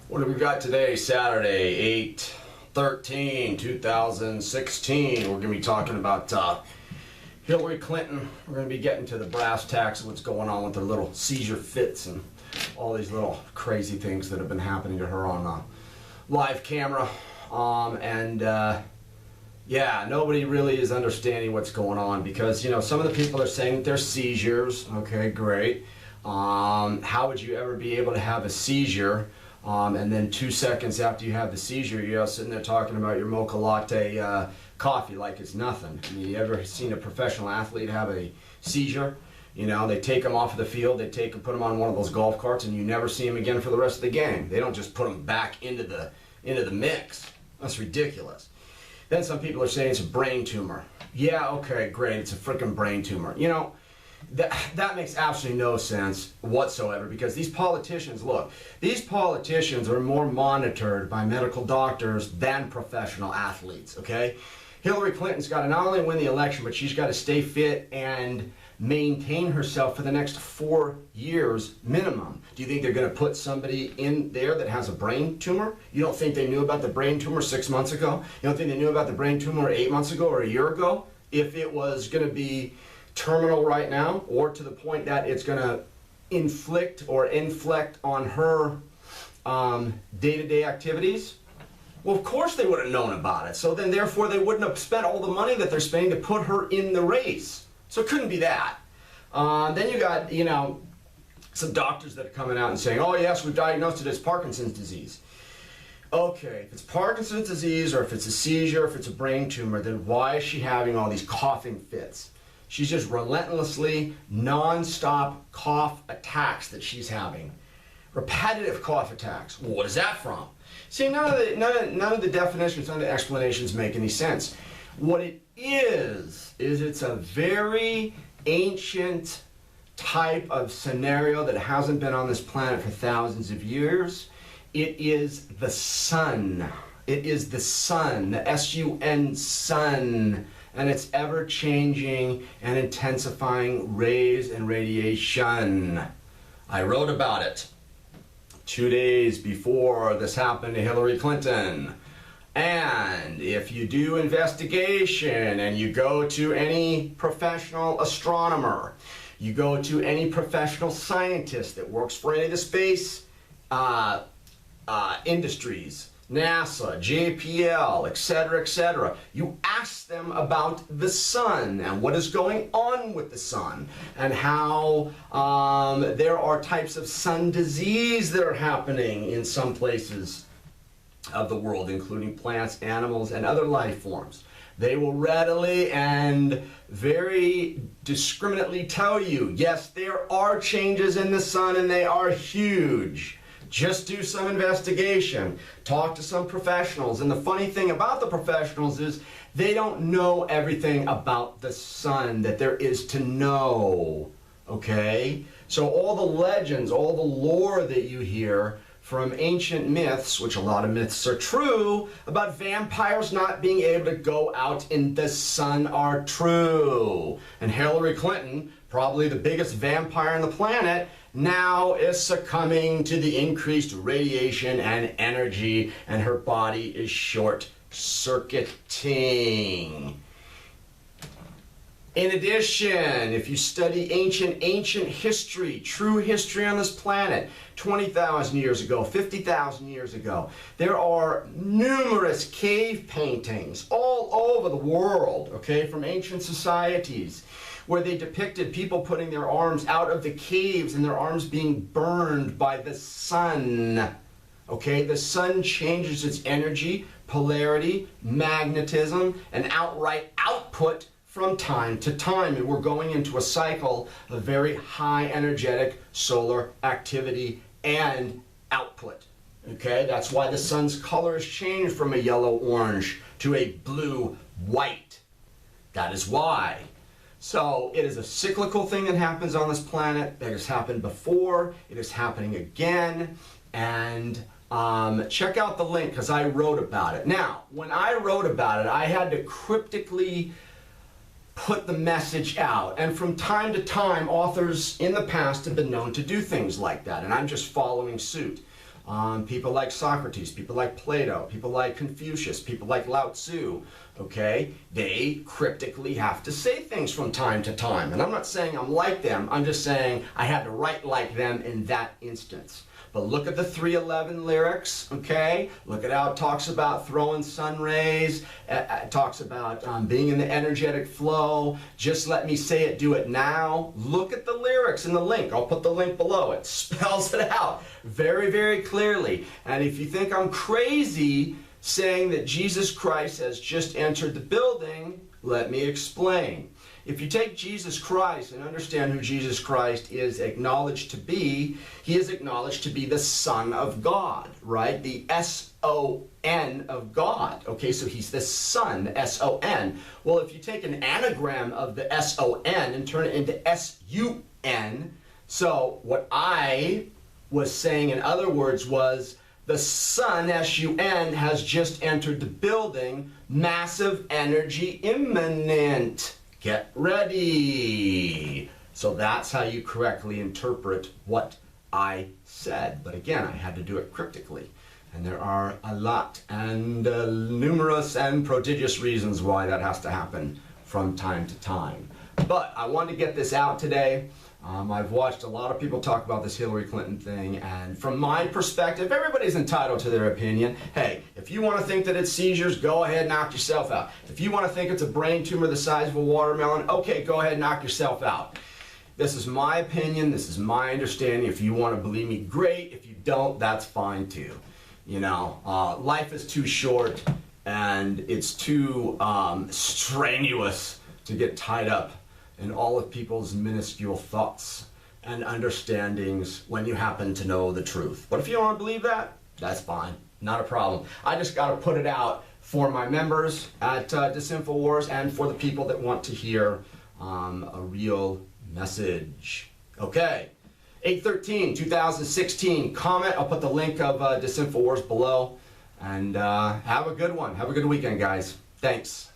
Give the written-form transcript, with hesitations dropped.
What do we got today? Saturday, 8/13/2016. We're going to be talking about Hillary Clinton. We're going to be getting to the brass tacks of what's going on with her little seizure fits and all these little crazy things that have been happening to her on live camera. Yeah, nobody really is understanding what's going on because, you know, some of the people are saying that they're seizures. Okay, great. How would you ever be able to have a seizure and then 2 seconds after you have the seizure, you're sitting there talking about your mocha latte coffee like it's nothing? I mean, you ever seen a professional athlete have a seizure? You know, they take them off of the field, they put them on one of those golf carts, and you never see them again for the rest of the game. They don't just put them back into the mix. That's ridiculous. Then some people are saying it's a brain tumor. Yeah, okay, great, it's a freaking brain tumor. You know, that makes absolutely no sense whatsoever because these politicians, look, these politicians are more monitored by medical doctors than professional athletes, okay? Hillary Clinton's got to not only win the election, but she's got to stay fit and maintain herself for the next 4 years minimum. Do you think they're going to put somebody in there that has a brain tumor? You don't think they knew about the brain tumor 6 months ago? You don't think they knew about the brain tumor 8 months ago or a year ago? If it was going to be terminal right now, or to the point that it's going to inflict or inflect on her day-to-day activities? Well, of course they would have known about it. So then, therefore, they wouldn't have spent all the money that they're spending to put her in the race. So it couldn't be that. Then you got, you know, some doctors that are coming out and saying, oh, yes, we've diagnosed it as Parkinson's disease. Okay, if it's Parkinson's disease or if it's a seizure, if it's a brain tumor, then why is she having all these coughing fits? She's just relentlessly, non-stop cough attacks that she's having. Repetitive cough attacks. Well, what is that from? See, none of the definitions, none of the explanations make any sense. What it is it's a very ancient type of scenario that hasn't been on this planet for thousands of years. It is the sun. It is the sun, the S-U-N, sun. And it's ever-changing and intensifying rays and radiation. I wrote about it 2 days before this happened to Hillary Clinton. And if you do investigation and you go to any professional astronomer, you go to any professional scientist that works for any of the space industries, NASA, JPL, etc., you ask them about the sun and what is going on with the sun and how there are types of sun disease that are happening in some places of the world, including plants, animals, and other life forms. They will readily and very discriminately tell you, yes, there are changes in the sun and they are huge. Just do some investigation, talk to some professionals. And the funny thing about the professionals is they don't know everything about the sun that there is to know, okay? So all the legends, all the lore that you hear from ancient myths, which a lot of myths are true, about vampires not being able to go out in the sun are true. And Hillary Clinton, probably the biggest vampire on the planet, now is succumbing to the increased radiation and energy, and her body is short-circuiting. In addition, if you study ancient history, true history on this planet, 20,000 years ago, 50,000 years ago, there are numerous cave paintings all over the world, okay, from ancient societies, where they depicted people putting their arms out of the caves and their arms being burned by the sun. Okay, the sun changes its energy, polarity, magnetism, and outright output from time to time. And we're going into a cycle of very high energetic solar activity and output. Okay, that's why the sun's color has changed from a yellow-orange to a blue-white. That is why. So it is a cyclical thing that happens on this planet. That has happened before. It is happening again. And check out the link because I wrote about it. Now, when I wrote about it, I had to cryptically put the message out. And from time to time, authors in the past have been known to do things like that. And I'm just following suit. people like Socrates, people like Plato, people like Confucius, people like Lao Tzu, okay? They cryptically have to say things from time to time. And I'm not saying I'm like them, I'm just saying I had to write like them in that instance. But look at the 311 lyrics, okay? Look at how it talks about throwing sun rays. It talks about being in the energetic flow. Just let me say it, do it now. Look at the lyrics in the link. I'll put the link below. It spells it out very, very clearly. And if you think I'm crazy saying that Jesus Christ has just entered the building, let me explain. If you take Jesus Christ and understand who Jesus Christ is acknowledged to be, he is acknowledged to be the Son of God, right? The S-O-N of God. Okay, so he's the Son, the S-O-N. Well, if you take an anagram of the S-O-N and turn it into S-U-N, so what I was saying in other words was the Son, S-U-N, has just entered the building, massive energy imminent. Get ready. So that's how you correctly interpret what I said. But again, I had to do it cryptically. And there are a lot and numerous and prodigious reasons why that has to happen from time to time. But I wanted to get this out today. I've watched a lot of people talk about this Hillary Clinton thing, and from my perspective, everybody's entitled to their opinion. Hey, if you want to think that it's seizures, go ahead, knock yourself out. If you want to think it's a brain tumor the size of a watermelon, okay, go ahead, knock yourself out. This is my opinion, this is my understanding. If you want to believe me, great. If you don't, that's fine too. You know, life is too short, and it's too strenuous to get tied up in all of people's minuscule thoughts and understandings when you happen to know the truth. But if you don't want to believe that, that's fine. Not a problem. I just got to put it out for my members at Disinfowars and for the people that want to hear a real message. Okay, 8/13/2016. Comment. I'll put the link of Disinfowars below. And have a good one. Have a good weekend, guys. Thanks.